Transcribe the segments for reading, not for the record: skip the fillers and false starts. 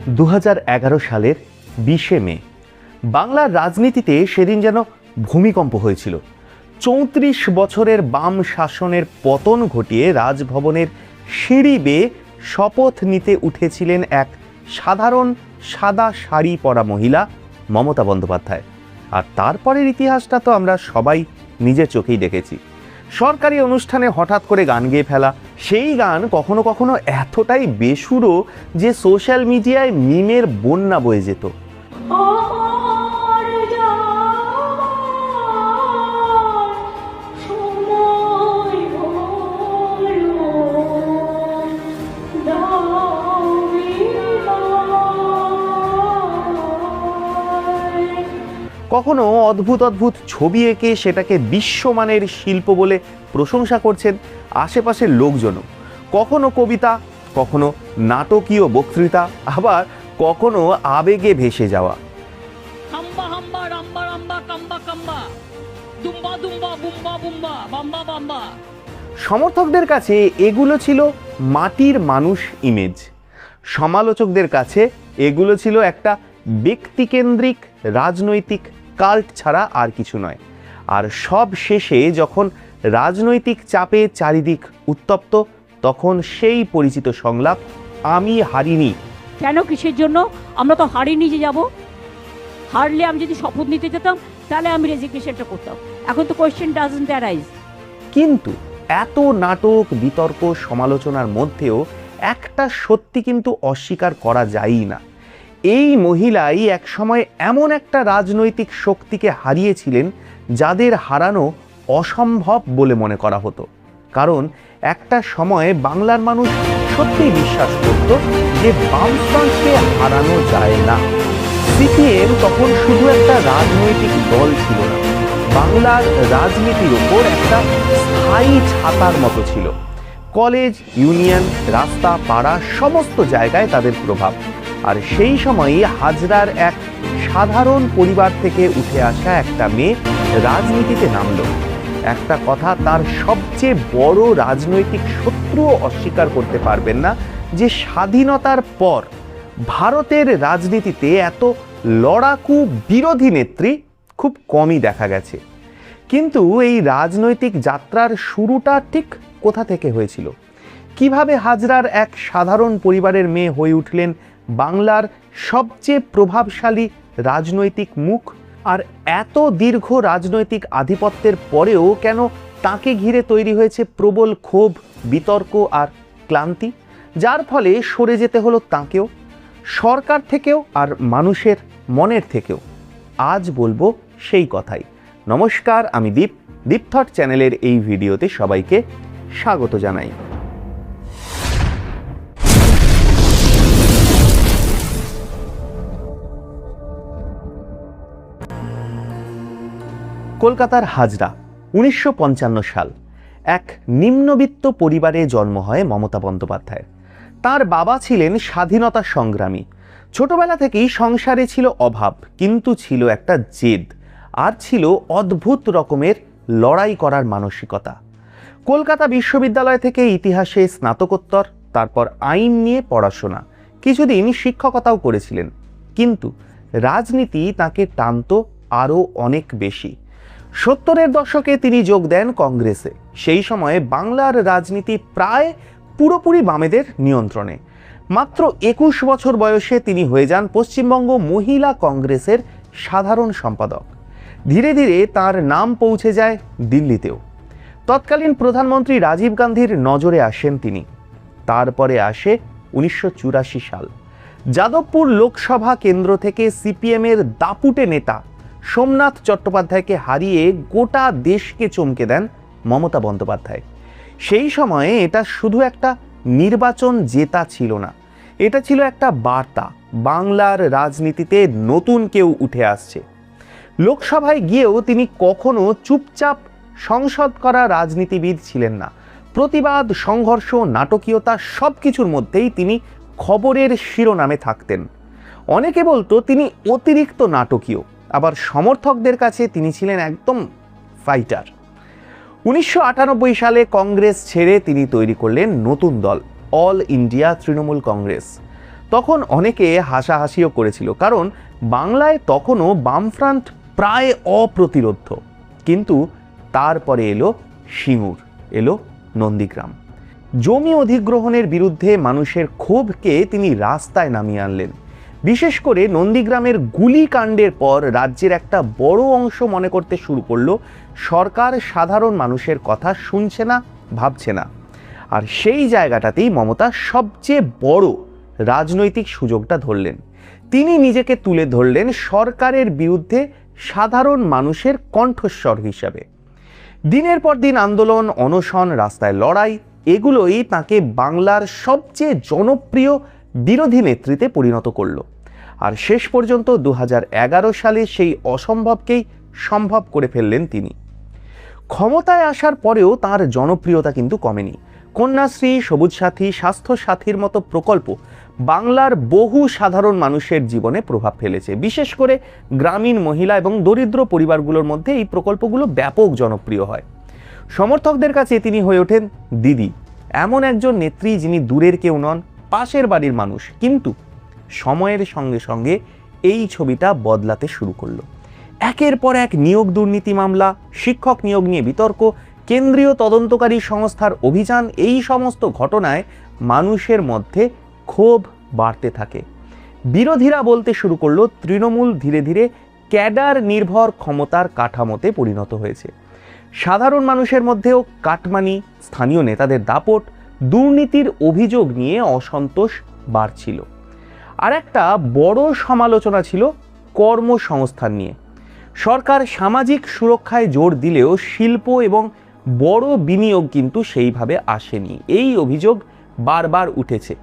2011 সালের 20শে মে বাংলার রাজনীতিতে সেদিন যেন ভূমিকম্প হয়েছিল। 34 বছরের বাম শাসনের পতন ঘটিয়ে রাজভবনের সিঁড়ি বেয়ে শপথ নিতে উঠেছিলেন এক সাধারণ সাদা শাড়ি পরা মহিলা, মমতা বন্দ্যোপাধ্যায়। আর তারপরের ইতিহাসটা তো আমরা সবাই নিজের চোখেই দেখেছি। সরকারি অনুষ্ঠানে হঠাৎ করে গান গেয়ে ফেলা, সেই গান কখনো কখনো এতটাই বেসুরো যে সোশ্যাল মিডিয়ায় মিমের বন্যা বয়ে যেত। কখনো অদ্ভুত অদ্ভুত ছবি এঁকে সেটাকে বিশ্বমানের শিল্প বলে প্রশংসা করছেন আশেপাশের লোকজনও। কখনো কবিতা, কখনো নাটকীয় বক্তৃতা, আবার কখনো আবেগে ভেসে যাওয়া। সমর্থকদের কাছে এগুলো ছিল মাটির মানুষ ইমেজ, সমালোচকদের কাছে এগুলো ছিল একটা ব্যক্তিকেন্দ্রিক রাজনৈতিক কাল্ট ছাড়া আর কিছু নয়। আর সব শেষে যখন রাজনৈতিক চাপে চারিদিক উত্তপ্ত, তখন সেই পরিচিত সংলাপ, আমি হারিনি। কেন, কিসের জন্য? আমরা তো হারিনি যে যাব। হারলে আমি যদি শপথ নিতে যেতাম তাহলে আমি রেজিগনেশনটা করতাম। এখন তো কোয়েশ্চেন ডাজন্ট অ্যারাইজ। কিন্তু এত নাটক, বিতর্ক, সমালোচনার মধ্যেও একটা সত্যি কিন্তু অস্বীকার করা যায়ই না। এই মহিলাই একসময় এমন একটা রাজনৈতিক শক্তিকে হারিয়েছিলেন যাদের হারানো অসম্ভব বলে মনে করা হতো। কারণ একটা সময়ে বাংলার মানুষ সত্যিই বিশ্বাস করত যে বামফ্রন্টকে হারানো যায় না। সিপিএম তখন শুধু একটা রাজনৈতিক দল ছিল না, বাংলার রাজনীতির ওপর একটা স্থায়ী ছাতার মতো ছিল। কলেজ, ইউনিয়ন, রাস্তা, পাড়া সমস্ত জায়গায় তাদের প্রভাব। আর সেই সময়ই হাজরার এক সাধারণ পরিবার থেকে উঠে আসা একটা মেয়ে রাজনীতিতে নামল। একটা কথা তার সবচেয়ে বড় রাজনৈতিক শত্রুও অস্বীকার করতে পারবেন না, যে স্বাধীনতার পর ভারতের রাজনীতিতে এত লড়াকু বিরোধী নেত্রী খুব কমই দেখা গেছে। কিন্তু এই রাজনৈতিক যাত্রার শুরুটা ঠিক কোথা থেকে হয়েছিল? কিভাবে হাজরার এক সাধারণ পরিবারের মেয়ে হয়ে উঠলেন বাংলার সবচেয়ে প্রভাবশালী রাজনৈতিক মুখ? আর এত দীর্ঘ রাজনৈতিক আধিপত্যের পরেও কেন তাকে ঘিরে তৈরি হয়েছে প্রবল ক্ষোভ, বিতর্ক আর ক্লান্তি, যার ফলে সরে যেতে হলো তাঁকেও, সরকার থেকেও আর মানুষের মনের থেকেও? আজ বলবো সেই কথাই। নমস্কার, আমি দীপ থট চ্যানেলের এই ভিডিওতে সবাইকে স্বাগত জানাই। কলকাতার হাজরা, 1955 সাল। এক নিম্নবিত্ত পরিবারে জন্ম হয় মমতা বন্দ্যোপাধ্যায়ের। তার বাবা ছিলেন স্বাধীনতা সংগ্রামী। ছোটবেলা থেকেই সংসারে ছিল অভাব, কিন্তু ছিল একটা জেদ, আর ছিল অদ্ভুত রকমের লড়াই করার মানসিকতা। কলকাতা বিশ্ববিদ্যালয় থেকে ইতিহাসে স্নাতকোত্তর, তারপর আইন নিয়ে পড়াশোনা, কিছুদিন শিক্ষকতাও করেছিলেন। কিন্তু রাজনীতি তাকে টানত আরও অনেক বেশি। 70-এর দশকে তিনি যোগ দেন কংগ্রেসে। সেই সময়ে বাংলার রাজনীতি প্রায় পুরোপুরি বামেদের নিয়ন্ত্রণে। মাত্র 21 বছর বয়সে তিনি হয়ে যান পশ্চিমবঙ্গ মহিলা কংগ্রেসের সাধারণ সম্পাদক। ধীরে ধীরে তার নাম পৌঁছে যায় দিল্লিতেও। তৎকালীন প্রধানমন্ত্রী রাজীব গান্ধীর নজরে আসেন তিনি। তারপরে আসে 1984 সাল। যাদবপুর লোকসভা কেন্দ্র থেকে সিপিএমের দাপুটে নেতা সোমনাথ চট্টোপাধ্যায়কে হারিয়ে গোটা দেশকে চমকে দেন মমতা বন্দ্যোপাধ্যায়। সেই সময়ে এটা শুধু একটা নির্বাচন জেতা ছিল না, এটা ছিল একটা বার্তা, বাংলার রাজনীতিতে নতুন কেউ উঠে আসছে। লোকসভায় গিয়েও তিনি কখনো চুপচাপ সংসদ করা রাজনীতিবিদ ছিলেন না। প্রতিবাদ, সংঘর্ষ, নাটকীয়তা সব কিছুর মধ্যেই তিনি খবরের শিরোনামে থাকতেন। অনেকে বলতো তিনি অতিরিক্ত নাটকীয়, আবার সমর্থকদের কাছে তিনি ছিলেন একদম ফাইটার। 1998 সালে কংগ্রেস ছেড়ে তিনি তৈরি করলেন নতুন দল, অল ইন্ডিয়া তৃণমূল কংগ্রেস। তখন অনেকে হাসাহাসিও করেছিল, কারণ বাংলায় তখনও বামফ্রন্ট প্রায় অপ্রতিরোধ্য। কিন্তু তারপরে এলো সিঙ্গুর, এলো নন্দীগ্রাম। জমি অধিগ্রহণের বিরুদ্ধে মানুষের ক্ষোভকে তিনি রাস্তায় নামিয়ে আনলেন। বিশেষ করে নন্দীগ্রামের গুলিকাণ্ডের পর রাজ্যের একটা বড় অংশ মনে করতে শুরু করলো সরকার সাধারণ মানুষের কথা শুনছে না, ভাবছে না। আর সেই জায়গাটাতেই মমতা সবচেয়ে বড় রাজনৈতিক সুযোগটা ধরলেন। তিনি নিজেকে তুলে ধরলেন সরকারের বিরুদ্ধে সাধারণ মানুষের কণ্ঠস্বর হিসাবে। দিনের পর দিন আন্দোলন, অনশন, রাস্তায় লড়াই, এগুলোই তাকে বাংলার সবচেয়ে জনপ্রিয় বিরোধী নেতৃত্বে পরিণত করল। আর শেষ পর্যন্ত 2011 সালে সেই অসম্ভবকেই সম্ভব করে ফেললেন তিনি। ক্ষমতায় আসার পরেও তার জনপ্রিয়তা কিন্তু কমেনি। কন্যাশ্রী, সবুজ সাথী, স্বাস্থ্য সাথীর মতো প্রকল্প বাংলার বহু সাধারণ মানুষের জীবনে প্রভাব ফেলেছে। বিশেষ করে গ্রামীণ মহিলা এবং দরিদ্র পরিবারগুলোর মধ্যে এই প্রকল্পগুলো ব্যাপক জনপ্রিয় হয়। সমর্থকদের কাছে তিনি হয়ে ওঠেন দিদি, এমন একজন নেত্রী যিনি দূরের কেউ নন, পাশের বাড়ির মানুষ। কিন্তু সময়ের সঙ্গে সঙ্গে এই ছবিটা বদলাতে শুরু করলো। একের পর এক নিয়োগ দুর্নীতি মামলা, শিক্ষক নিয়োগ নিয়ে বিতর্ক, কেন্দ্রীয় তদন্তকারী সংস্থার অভিযান, এই সমস্ত ঘটনায় মানুষের মধ্যে ক্ষোভ বাড়তে থাকে। বিরোধীরা বলতে শুরু করলো তৃণমূল ধীরে ধীরে ক্যাডার নির্ভর ক্ষমতার কাঠামোতে পরিণত হয়েছে। সাধারণ মানুষের মধ্যেও কাটমানি, স্থানীয় নেতাদের দাপট, দুর্নীতির অভিযোগ নিয়ে অসন্তোষ বাড়ছিল। আর একটা বড় সমালোচনা ছিল কর্মসংস্থান নিয়ে। সরকার সামাজিক সুরক্ষায় জোর দিলেও শিল্প এবং বড় বিনিয়োগ কিন্তু সেইভাবে আসেনি, এই অভিযোগ বারবার উঠেছে।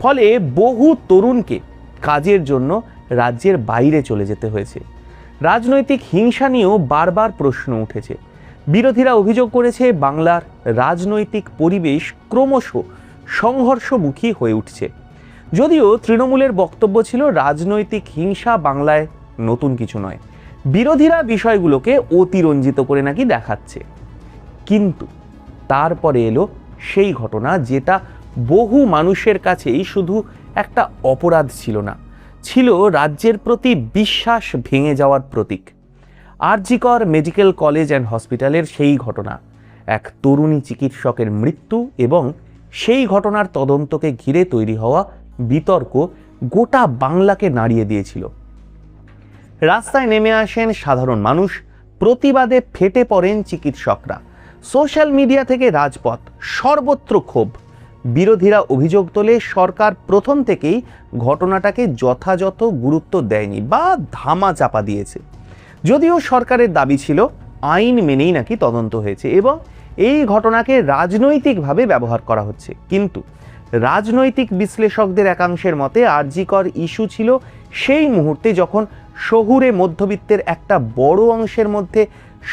ফলে বহু তরুণকে কাজের জন্য রাজ্যের বাইরে চলে যেতে হয়েছে। রাজনৈতিক হিংসা নিয়েও বারবার প্রশ্ন উঠেছে। বিরোধীরা অভিযোগ করেছে বাংলার রাজনৈতিক পরিবেশ ক্রমশ সংঘর্ষমুখী হয়ে উঠছে। যদিও তৃণমূলের বক্তব্য ছিল রাজনৈতিক হিংসা বাংলায় নতুন কিছু নয়, বিরোধীরা বিষয়গুলোকে অতিরঞ্জিত করে নাকি দেখাচ্ছে। কিন্তু তারপরে এলো সেই ঘটনা যেটা বহু মানুষের কাছেই শুধু একটা অপরাধ ছিল না, ছিল রাজ্যের প্রতি বিশ্বাস ভেঙে যাওয়ার প্রতীক। আরজিকর মেডিকেল কলেজ অ্যান্ড হসপিটালের সেই ঘটনা, এক তরুণী চিকিৎসকের মৃত্যু এবং সেই ঘটনার তদন্তকে ঘিরে তৈরি হওয়া বিতর্ক গোটা বাংলাকে নাড়িয়ে দিয়েছিল। রাস্তায় নেমে আসেন সাধারণ মানুষ, প্রতিবাদে ফেটে পড়েন চিকিৎসকরা। সোশ্যাল মিডিয়া থেকে রাজপথ, সর্বত্র ক্ষোভ। বিরোধীরা অভিযোগ তোলে সরকার প্রথম থেকেই ঘটনাটাকে যথাযথ গুরুত্ব দেয়নি বা ধামা চাপা দিয়েছে। যদিও সরকারের দাবি ছিল আইন মেনেই নাকি তদন্ত হয়েছে এবং এই ঘটনাকে রাজনৈতিকভাবে ব্যবহার করা হচ্ছে। কিন্তু রাজনৈতিক বিশ্লেষকদের একাংশের মতে আরজিকর ইস্যু ছিল সেই মুহূর্তে যখন শহুরে মধ্যবিত্তের একটা বড় অংশের মধ্যে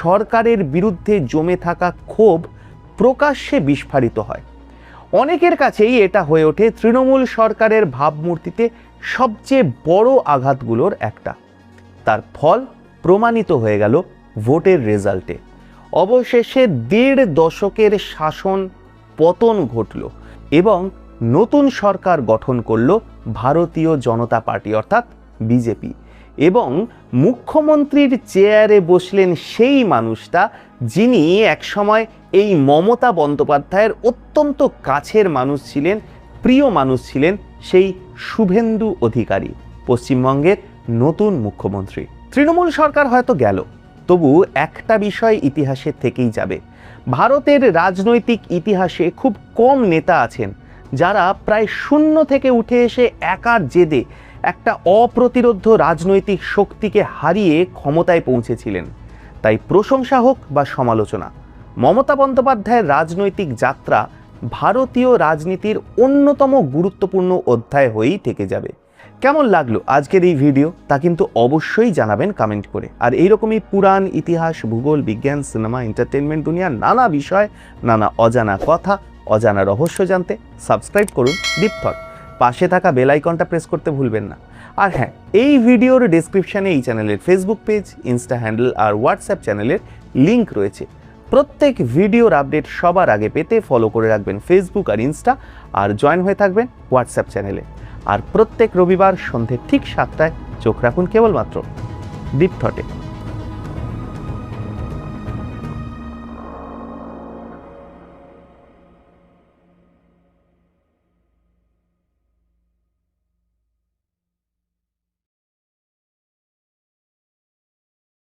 সরকারের বিরুদ্ধে জমে থাকা ক্ষোভ প্রকাশ্যে বিস্ফারিত হয়। অনেকের কাছেই এটা হয়ে ওঠে তৃণমূল সরকারের ভাবমূর্তিতে সবচেয়ে বড় আঘাতগুলোর একটা। তার ফল প্রমাণিত হয়ে গেল ভোটের রেজাল্টে। অবশেষে 1.5 দশকের শাসন পতন ঘটল এবং নতুন সরকার গঠন করল ভারতীয় জনতা পার্টি অর্থাৎ বিজেপি। এবং মুখ্যমন্ত্রীর চেয়ারে বসলেন সেই মানুষটা যিনি একসময় এই মমতা বন্দ্যোপাধ্যায়ের অত্যন্ত কাছের মানুষ ছিলেন, প্রিয় মানুষ ছিলেন, সেই শুভেন্দু অধিকারী, পশ্চিমবঙ্গের নতুন মুখ্যমন্ত্রী। তৃণমূল সরকার হয়তো গেল, তবু একটা বিষয় ইতিহাসে থেকেই যাবে। ভারতের রাজনৈতিক ইতিহাসে খুব কম নেতা আছেন যারা প্রায় শূন্য থেকে উঠে এসে একার জেদে একটা অপ্রতিরোধ্য রাজনৈতিক শক্তিকে হারিয়ে ক্ষমতায় পৌঁছেছিলেন। তাই প্রশংসা হোক বা সমালোচনা, মমতা বন্দ্যোপাধ্যায়ের রাজনৈতিক যাত্রা ভারতীয় রাজনীতির অন্যতম গুরুত্বপূর্ণ অধ্যায় হয়েই থেকে যাবে। কেমন লাগলো আজকের এই ভিডিও তা কিন্তু অবশ্যই জানাবেন কমেন্ট করে। আর এইরকমই পুরাণ, ইতিহাস, ভূগোল, বিজ্ঞান, সিনেমা, এন্টারটেনমেন্ট দুনিয়ার নানা বিষয়, নানা অজানা কথা, অজানা রহস্য জানতে সাবস্ক্রাইব করুন ডিপ থট। পাশে থাকা বেল আইকনটা প্রেস করতে ভুলবেন না। আর হ্যাঁ, এই ভিডিওর ডেসক্রিপশনে এই চ্যানেলের ফেসবুক পেজ, ইনস্টা হ্যান্ডেল আর হোয়াটসঅ্যাপ চ্যানেলের লিঙ্ক রয়েছে। প্রত্যেক ভিডিওর আপডেট সবার আগে পেতে ফলো করে রাখবেন ফেসবুক আর ইনস্টা, আর জয়েন হয়ে থাকবেন হোয়াটসঅ্যাপ চ্যানেলে। আর প্রত্যেক রবিবার সন্ধে ঠিক 7টায় চোখ রাখুন কেবলমাত্র দীপ থটে।